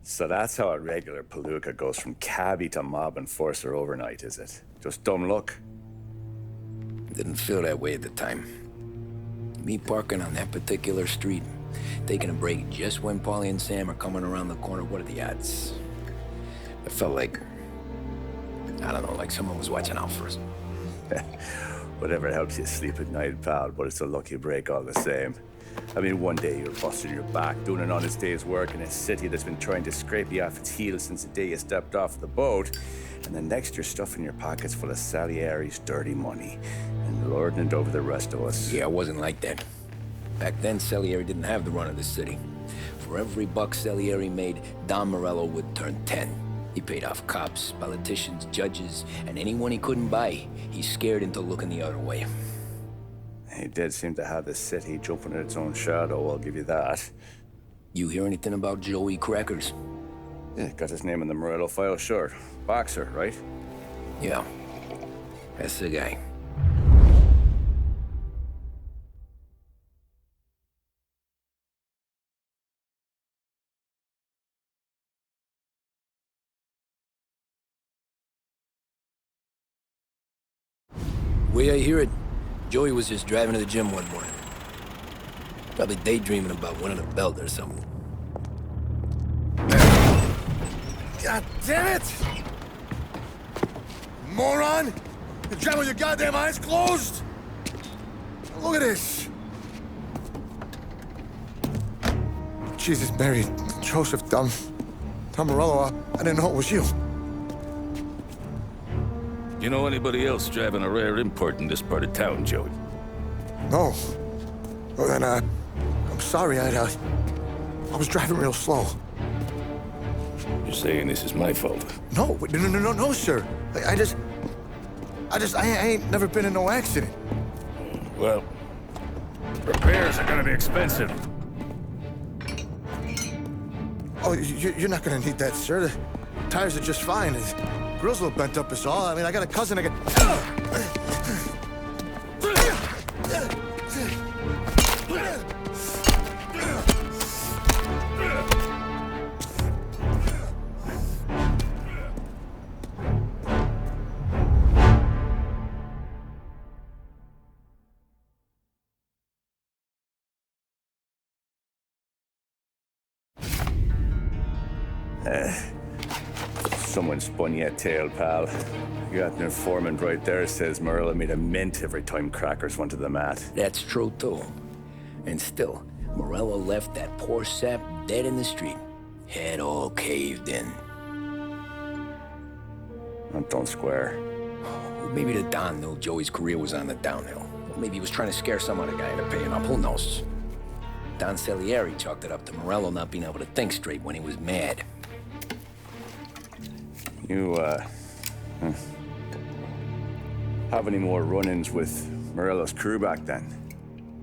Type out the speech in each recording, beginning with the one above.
So that's how a regular palooka goes from cabbie to mob enforcer overnight, is it? Just dumb luck? Didn't feel that way at the time. Me parking on that particular street, taking a break just when Paulie and Sam are coming around the corner, what are the odds? It felt like, I don't know, like someone was watching out for us. Whatever helps you sleep at night, pal, but it's a lucky break all the same. I mean, one day you're busting your back, doing an honest day's work in a city that's been trying to scrape you off its heels since the day you stepped off the boat, and the next you're stuffing your pockets full of Salieri's dirty money and lording it over the rest of us. Yeah, I wasn't like that. Back then, Salieri didn't have the run of the city. For every buck Salieri made, Don Morello would turn 10. He paid off cops, politicians, judges, and anyone he couldn't buy, he scared into looking the other way. He did seem to have the city jumping at its own shadow, I'll give you that. You hear anything about Joey Crackers? Yeah, got his name in the Morello file, sure. Boxer, right? Yeah, that's the guy. Way I hear it, Joey was just driving to the gym one morning. Probably daydreaming about winning a belt or something. God damn it! Moron! You're driving with your goddamn eyes closed! Look at this! Jesus, Mary, Joseph, Tom Morello, I didn't know it was you. You know anybody else driving a rare import in this part of town, Joey? No. Well, then, I'm sorry, I was driving real slow. You're saying this is my fault? No, sir. I ain't never been in no accident. Well, repairs are gonna be expensive. Oh, you're not gonna need that, sir. The tires are just fine. The grill's a little bent up is all. I mean, I got a cousin that Someone spun you a tale, pal. You got an informant right there says Morello made a mint every time Crackers went to the mat. That's true, too. And still, Morello left that poor sap dead in the street. Head all caved in. Don't square. Maybe the Don knew Joey's career was on the downhill. Or maybe he was trying to scare some other guy into paying up. Who knows? Don Salieri chalked it up to Morello not being able to think straight when he was mad. You, have any more run-ins with Morello's crew back then?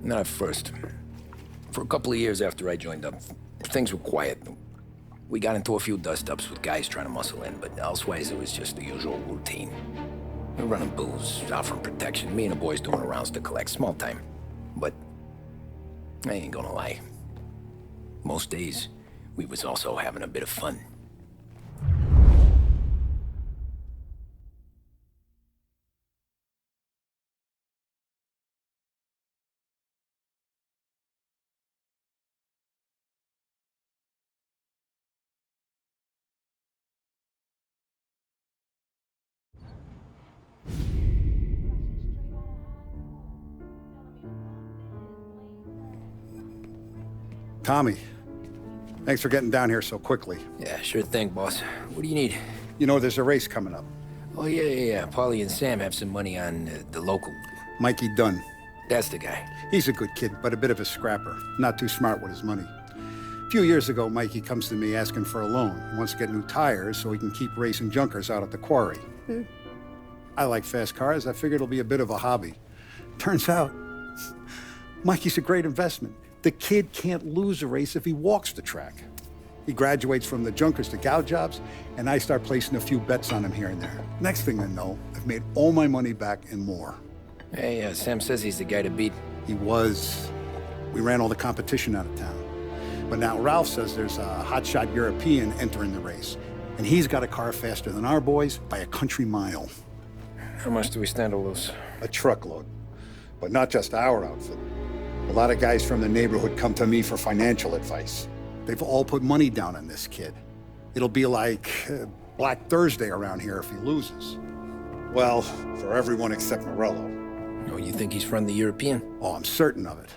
Not at first. For a couple of years after I joined up, things were quiet. We got into a few dust-ups with guys trying to muscle in, but elsewise it was just the usual routine. We're running booze, offering protection, me and the boys doing rounds to collect, small time. But I ain't gonna lie. Most days, we was also having a bit of fun. Tommy, thanks for getting down here so quickly. Yeah, sure thing, boss. What do you need? You know, there's a race coming up. Oh, yeah. Paulie and Sam have some money on the local. Mikey Dunn. That's the guy. He's a good kid, but a bit of a scrapper. Not too smart with his money. A few years ago, Mikey comes to me asking for a loan. He wants to get new tires so he can keep racing junkers out at the quarry. I like fast cars. I figured it'll be a bit of a hobby. Turns out, Mikey's a great investment. The kid can't lose a race if he walks the track. He graduates from the junkers to gal jobs, and I start placing a few bets on him here and there. Next thing I know, I've made all my money back and more. Hey, Sam says he's the guy to beat. He was. We ran all the competition out of town. But now Ralph says there's a hotshot European entering the race. And he's got a car faster than our boys by a country mile. How much do we stand to lose? A truckload. But not just our outfit. A lot of guys from the neighborhood come to me for financial advice. They've all put money down on this kid. It'll be like Black Thursday around here if he loses. Well, for everyone except Morello. Oh, you think he's from the European? Oh, I'm certain of it.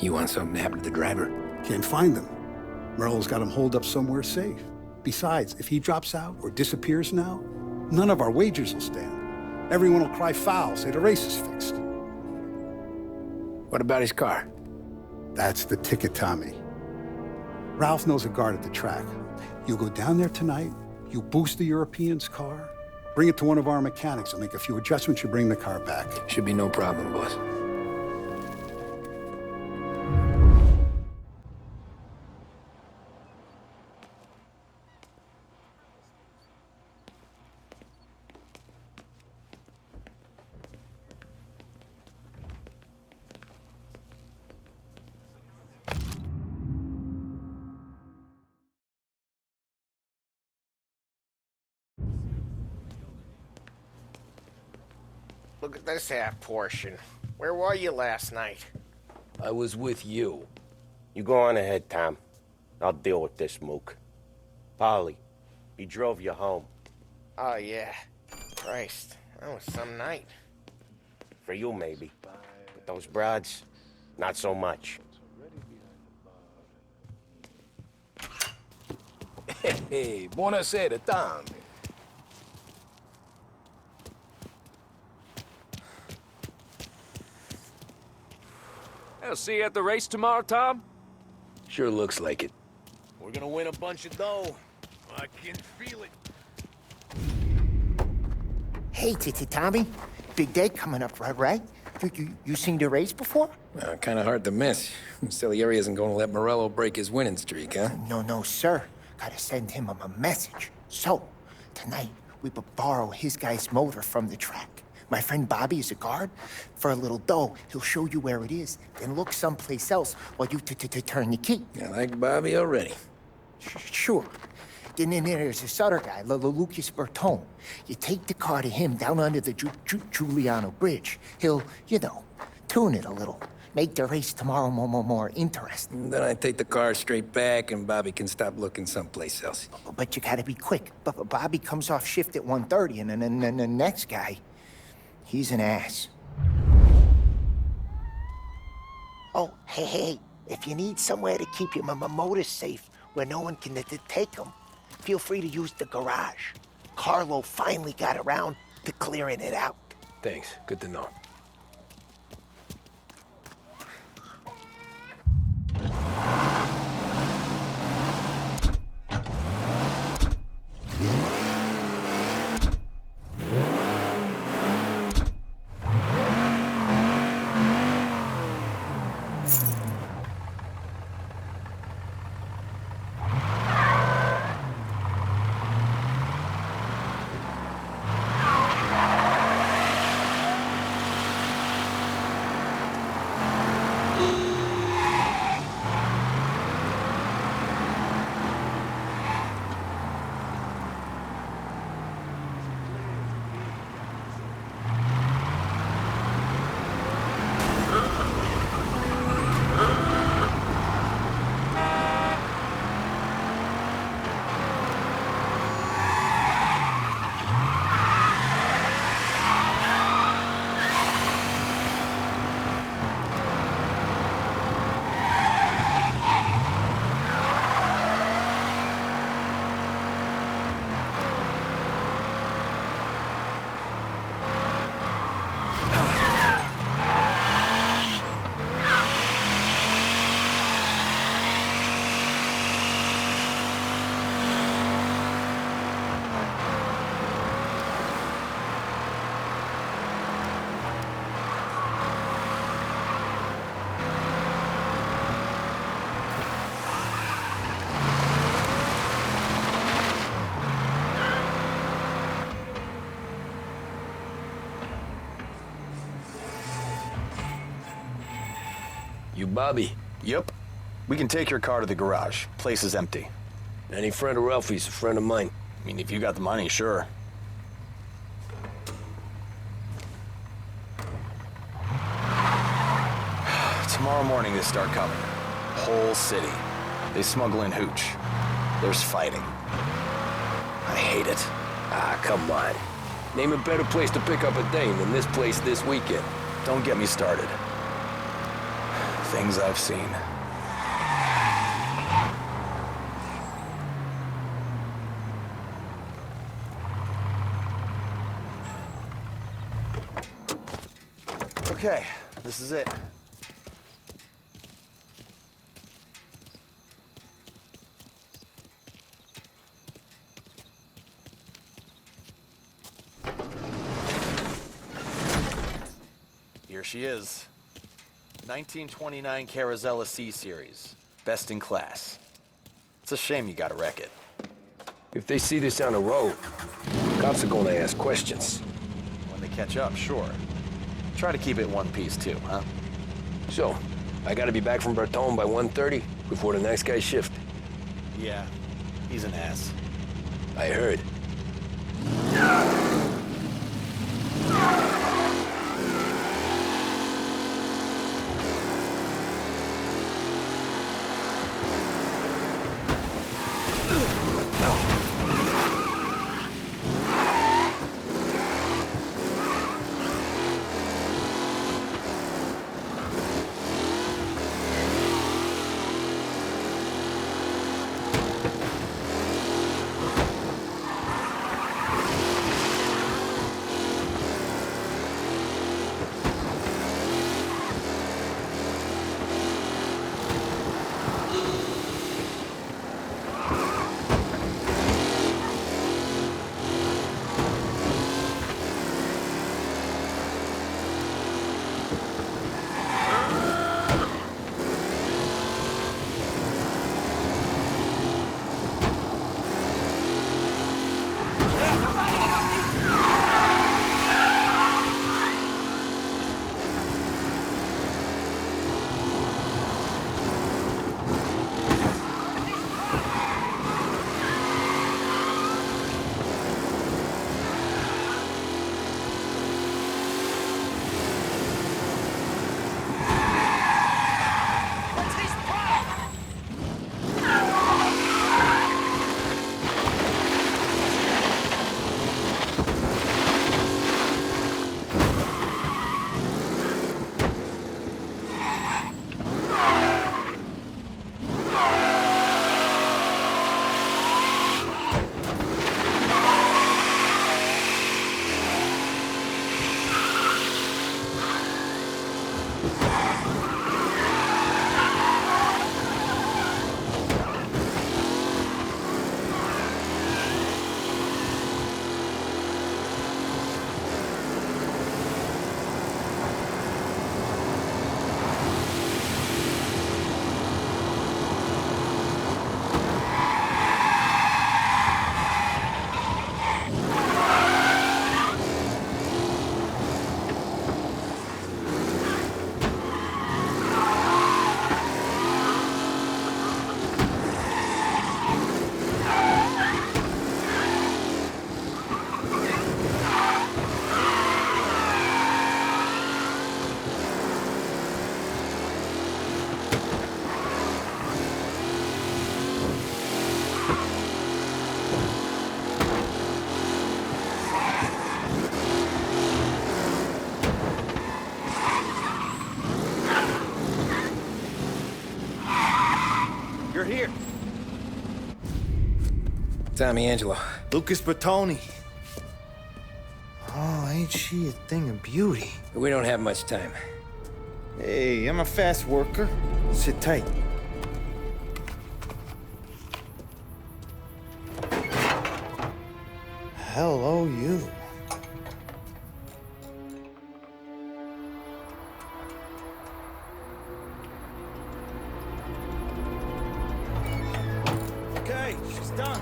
You want something to happen to the driver? Can't find him. Morello's got him holed up somewhere safe. Besides, if he drops out or disappears now, none of our wagers will stand. Everyone will cry foul, say the race is fixed. What about his car? That's the ticket, Tommy. Ralph knows a guard at the track. You go down there tonight, you boost the European's car, bring it to one of our mechanics, and make a few adjustments, you bring the car back. Should be no problem, boss. Look at this half portion. Where were you last night? I was with you. You go on ahead, Tom. I'll deal with this mook. Polly, he drove you home. Oh, yeah. Christ, that was some night. For you, maybe. But those broads, not so much. Hey, buonasera, Tom. I'll see you at the race tomorrow, Tom? Sure looks like it. We're gonna win a bunch of dough. I can feel it. Hey, Tommy. Big day coming up, right? You seen the race before? Kind of hard to miss. Salieri isn't going to let Morello break his winning streak, huh? No, sir. Gotta send him a message. So, tonight, we borrow his guy's motor from the track. My friend Bobby is a guard. For a little dough, he'll show you where it is, then look someplace else while you turn the key. I like Bobby already. Sure. Then there's this other guy, Lucas Bertone. You take the car to him down under the Giuliano Bridge. He'll, tune it a little. Make the race tomorrow more interesting. Then I take the car straight back and Bobby can stop looking someplace else. But you gotta be quick. But Bobby comes off shift at 1:30, and then the next guy, he's an ass. Oh, hey, if you need somewhere to keep your motor safe where no one can take them, feel free to use the garage. Carlo finally got around to clearing it out. Thanks. Good to know. You Bobby? Yep. We can take your car to the garage. Place is empty. Any friend of Ralphie's a friend of mine. I mean, if you got the money, sure. Tomorrow morning they start coming. Whole city. They smuggle in hooch. There's fighting. I hate it. Ah, come on. Name a better place to pick up a dame than this place this weekend. Don't get me started. Things I've seen. Okay, this is it. Here she is. 1929 Carazella C-Series. Best in class. It's a shame you gotta wreck it. If they see this on the road, cops are gonna ask questions. When they catch up, sure. Try to keep it one piece too, huh? So, I gotta be back from Bertone by 1:30 before the next guy's shift. Yeah, he's an ass. I heard. You're here. Tommy Angelo. Lucas Bertoni. Oh, ain't she a thing of beauty? We don't have much time. Hey, I'm a fast worker. Sit tight. Hello, you. Okay, she's done.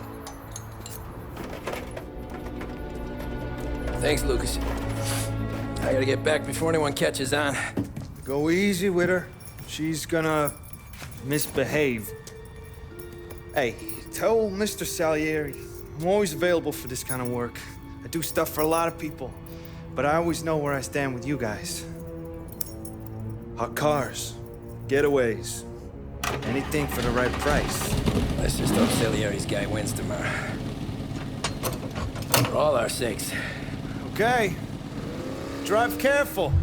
Thanks, Lucas. I gotta get back before anyone catches on. Go easy with her. She's gonna misbehave. Hey, tell Mr. Salieri I'm always available for this kind of work. I do stuff for a lot of people, but I always know where I stand with you guys. Hot cars, getaways, anything for the right price. Let's just hope Salieri's guy wins tomorrow. For all our sakes. Okay. Drive careful.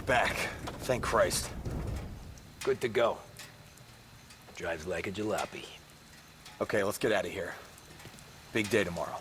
Back. Thank Christ. Good to go. Drives like a jalopy. Okay, let's get out of here. Big day tomorrow.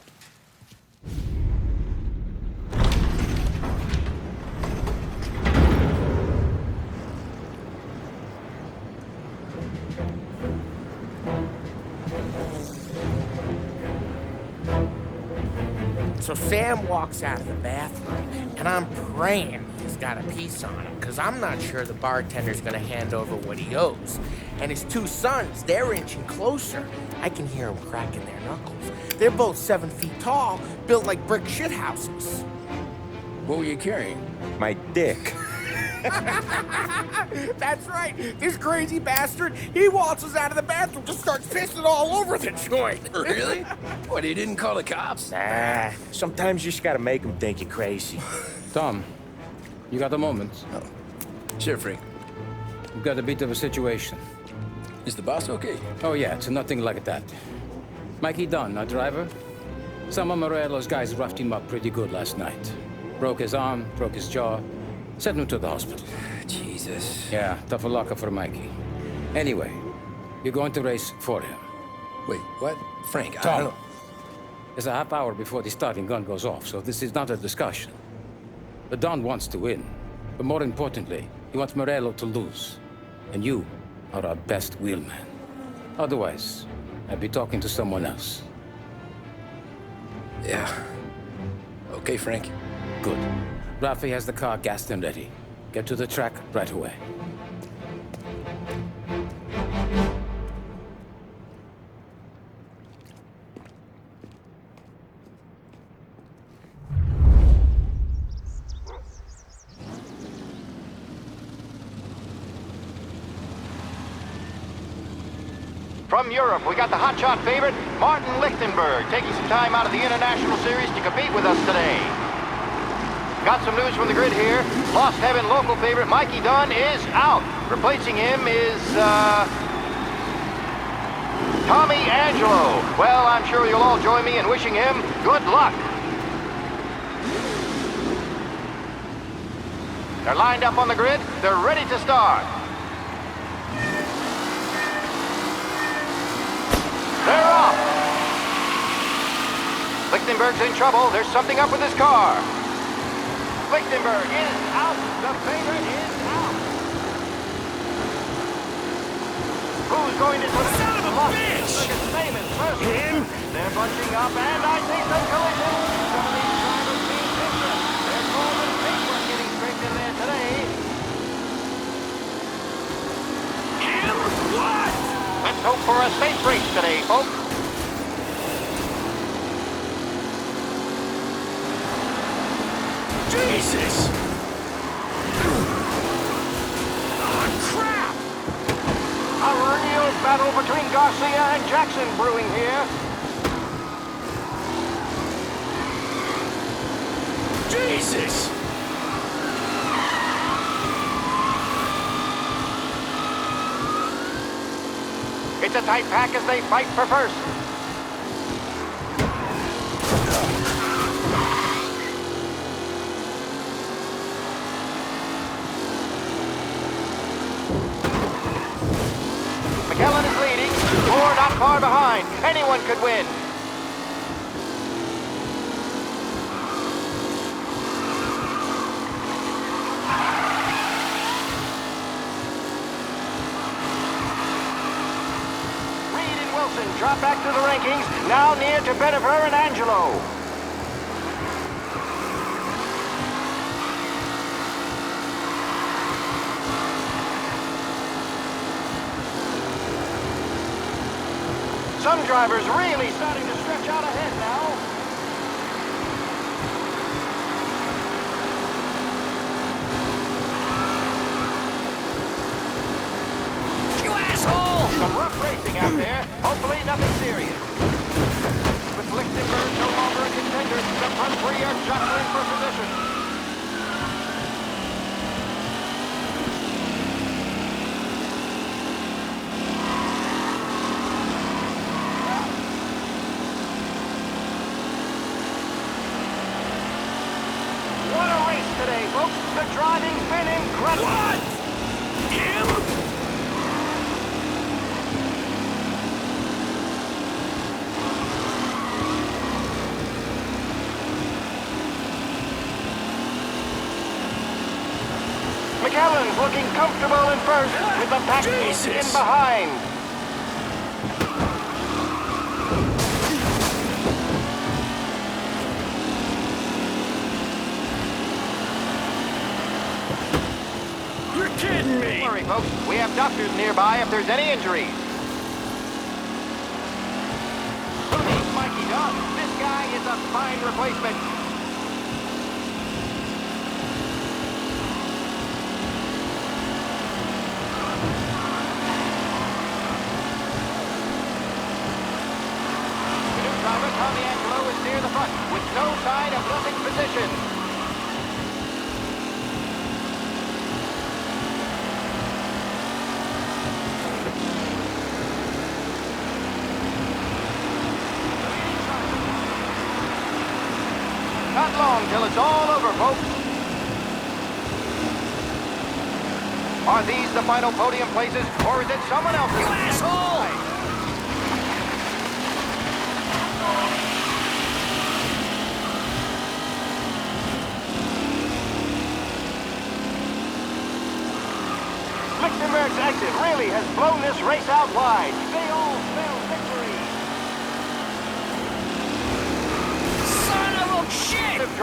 So Sam walks out of the bathroom, and I'm praying he's got a piece on him, because I'm not sure the bartender's gonna hand over what he owes. And his two sons, they're inching closer. I can hear them cracking their knuckles. They're both 7 feet tall, built like brick shithouses. What were you carrying? My dick. That's right. This crazy bastard, he waltzes out of the bathroom, just starts pissing all over the joint. Really? What, he didn't call the cops? Nah, sometimes you just gotta make them think you're crazy. Tom, you got a moment? Oh. Sure, Frank. We've got a bit of a situation. Is the boss okay? Oh yeah, it's nothing like that. Mikey Dunn, our driver. Some of Morello's guys roughed him up pretty good last night. Broke his arm, broke his jaw. Sent him to the hospital. Jesus. Yeah, tough luck for Mikey. Anyway, you're going to race for him. Wait, what? Frank, I Tom, don't know. It's a half hour before the starting gun goes off, so this is not a discussion. The Don wants to win, but more importantly, he wants Morello to lose. And you are our best wheelman. Otherwise, I'd be talking to someone else. Yeah. Okay, Frank. Good. Rafi has the car gassed and ready. Get to the track right away. From Europe, we got the hotshot favorite, Martin Lichtenberg, taking some time out of the International Series to compete with us today. Got some news from the grid here. Lost Heaven local favorite Mikey Dunn is out. Replacing him is, Tommy Angelo. Well, I'm sure you'll all join me in wishing him good luck. They're lined up on the grid. They're ready to start. They're off! Lichtenberg's in trouble. There's something up with his car. Lichtenberg is out. The favorite is out. Who's going to... Son of a bitch! Look at Famous first. Him? They're bunching up, and I see some collision. Some of these drivers being pictured. There's more than paintwork getting scraped in there today. Him? What? Let's hope for a safe race today, folks. Jesus! Oh, crap! A real battle between Garcia and Jackson brewing here. Jesus! It's a tight pack as they fight for first. McKellen is leading, or not far behind. Anyone could win. Drop back to the rankings, now near to Benifer and Angelo. Some drivers really starting to stretch out ahead now. You asshole! Some rough racing out there. Hopefully nothing serious. With Lichtenberg no longer a contender, the front three are jostling for position. What a race today, folks. The driving's been incredible. What? Him? McAllen's looking comfortable in first, with the pack in behind. You're kidding me! Don't worry, folks. We have doctors nearby if there's any injuries. Who needs Mikey Dunn? This guy is a fine replacement. Tommy Angelo is near the front, with no sign of losing position. Not long till it's all over, folks. Are these the final podium places, or is it someone else's? You asshole! Lichtenberg's exit really has blown this race out wide. They all spell victory.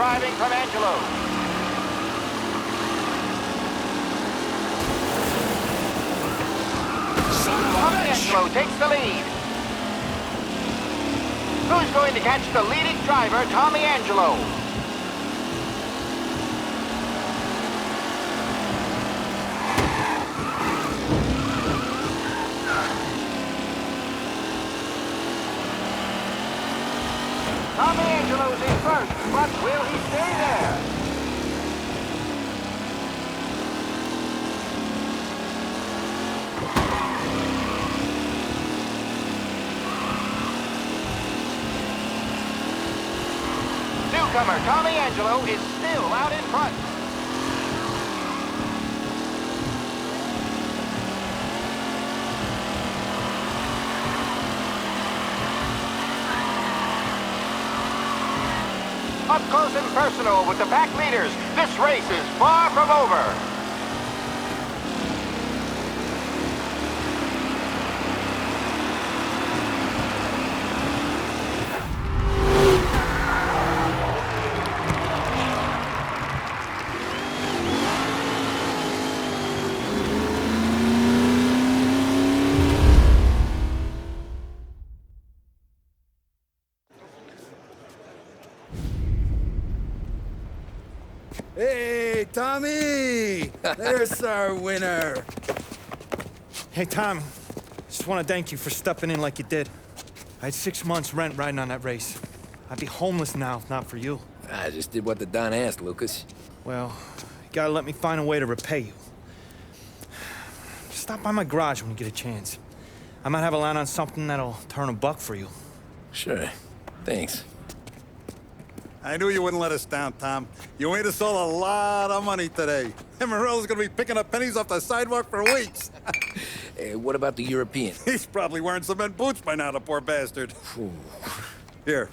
driving from Angelo. Tommy Angelo takes the lead. Who's going to catch the leading driver, Tommy Angelo? Tommy Angelo's in first, but will he stay there? Newcomer Tommy Angelo is still out in front. Up close and personal with the pack leaders. This race is far from over. Hey, Tommy! There's our winner. Hey, Tom. Just want to thank you for stepping in like you did. I had 6 months rent riding on that race. I'd be homeless now if not for you. I just did what the Don asked, Lucas. Well, you gotta let me find a way to repay you. Stop by my garage when you get a chance. I might have a line on something that'll turn a buck for you. Sure. Thanks. I knew you wouldn't let us down, Tom. You made us all a lot of money today. And Morello's gonna be picking up pennies off the sidewalk for weeks. Hey, what about the European? He's probably wearing cement boots by now, the poor bastard. Here.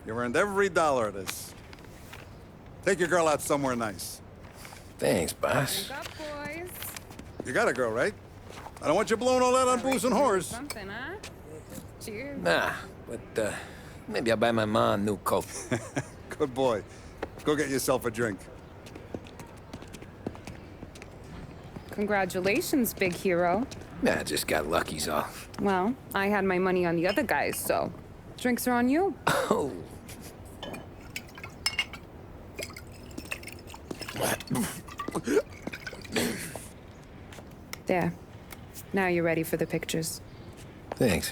You earned every dollar of this. Take your girl out somewhere nice. Thanks, boss. Drink up, boys. You got a girl, right? I don't want you blowing all that on booze and whores. Something, huh? Cheers. Nah, but, maybe I'll buy my mom a new coat. Good boy. Go get yourself a drink. Congratulations, big hero. Nah, just got lucky's all. Well, I had my money on the other guys, so drinks are on you. Oh. There. Now you're ready for the pictures. Thanks.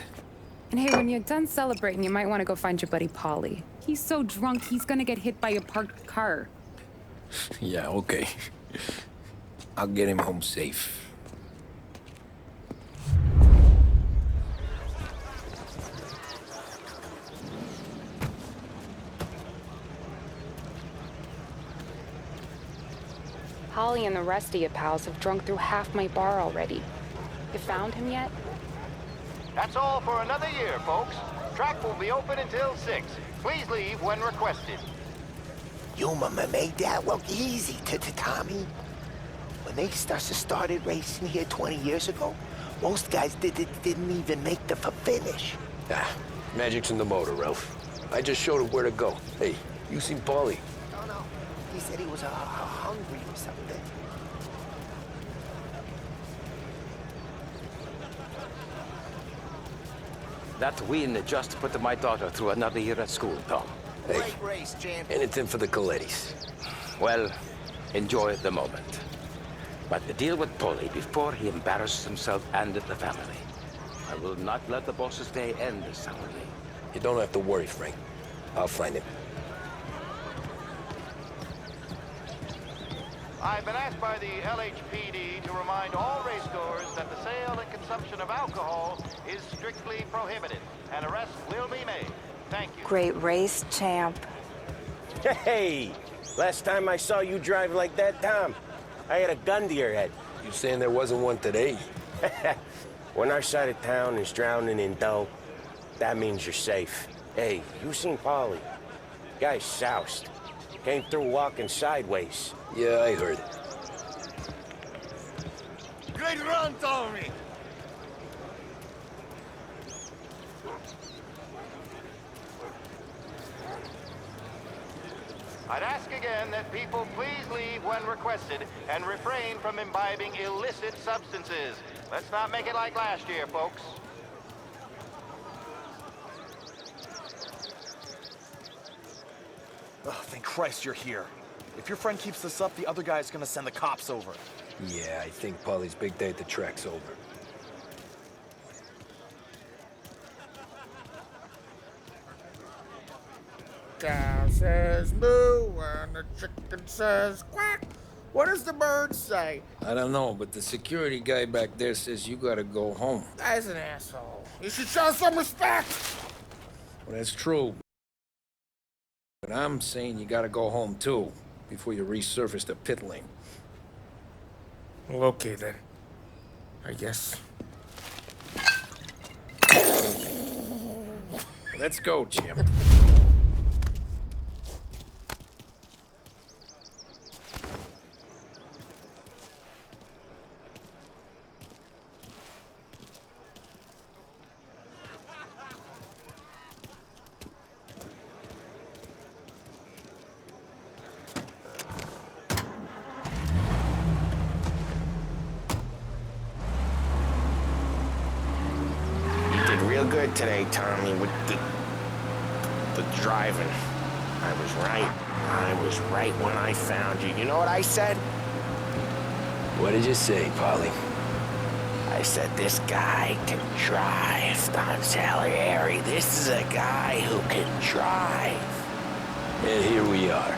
And hey, when you're done celebrating, you might want to go find your buddy Polly. He's so drunk, he's gonna get hit by a parked car. Yeah, okay. I'll get him home safe. Polly and the rest of you pals have drunk through half my bar already. You found him yet? That's all for another year, folks. Track will be open until 6. Please leave when requested. You mama made that look easy to Tommy. When they started racing here 20 years ago, most guys didn't even make the finish. Ah, magic's in the motor, Ralph. I just showed him where to go. Hey, you seen Paulie? No. He said he was hungry or something. That win just put my daughter through another year at school, Tom. Hey, Great race, champion. anything for the Colettis. Well, enjoy the moment. But deal with Polly before he embarrasses himself and the family. I will not let the boss's day end sourly. You don't have to worry, Frank. I'll find him. I've been asked by the LHPD to remind all racegoers that the sale and consumption of alcohol is strictly prohibited. An arrest will be made. Thank you. Great race, champ. Hey! Last time I saw you drive like that, Tom, I had a gun to your head. You saying there wasn't one today? When our side of town is drowning in dough, that means you're safe. Hey, you seen Polly? Guy's soused. Came through walking sideways. Yeah, I heard. Great run, Tommy! I'd ask again that people please leave when requested and refrain from imbibing illicit substances. Let's not make it like last year, folks. Oh, thank Christ you're here. If your friend keeps this up, the other guy's gonna send the cops over. Yeah, I think Polly's big day at the track's over. Cow says moo and the chicken says quack. What does the bird say? I don't know, but the security guy back there says you gotta go home. Guy's an asshole. You should show some respect. Well, that's true. But I'm saying you gotta go home, too, before you resurface the pit lane. Well, okay, then. I guess. Let's go, Jim. Good today, Tommy, with the driving. I was right. I was right when I found you. You know what I said? What did you say, Polly? I said, this guy can drive, Don Salieri. This is a guy who can drive. And here we are.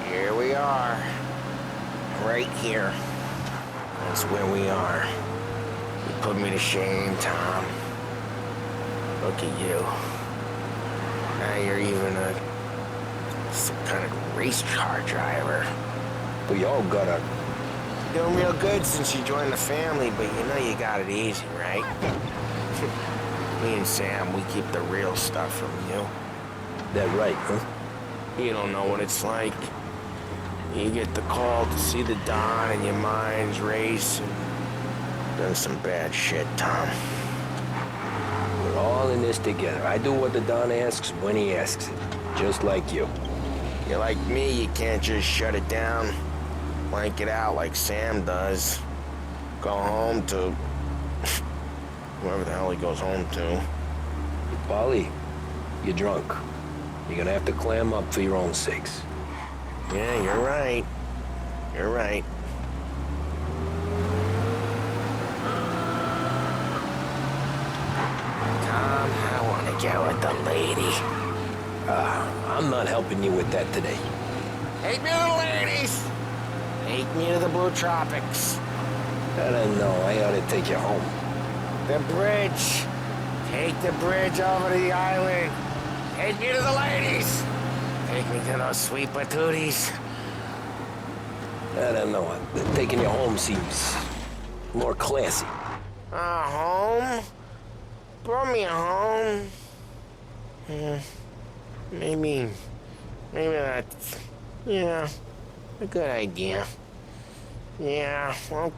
Here we are. Right here. That's where we are. You put me to shame, Tom. Look at you. Now you're even some kind of race car driver. We all gotta... Doing real good since you joined the family, but you know you got it easy, right? Me and Sam, we keep the real stuff from you. That right, huh? You don't know what it's like. You get the call to see the Don and your mind's racing. Done some bad shit, Tom. We're all in this together. I do what the Don asks when he asks it. Just like you. You're like me, you can't just shut it down. Blank it out like Sam does. Go home to... whoever the hell he goes home to. Polly, you're drunk. You're gonna have to clam up for your own sakes. Yeah, you're right. You're right. Tom, I want to get with the lady. I'm not helping you with that today. Take me to the ladies! Take me to the Blue Tropics. I don't know. I ought to take you home. The bridge. Take the bridge over to the island. Take me to the ladies. Take me to those sweet patooties. I don't know. Taking you home seems more classy. Home? Brought me home. Maybe that's, a good idea. Yeah, well,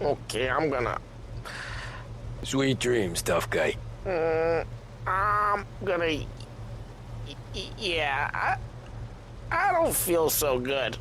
okay, I'm gonna... Sweet dreams, tough guy. I'm gonna... Yeah, I don't feel so good.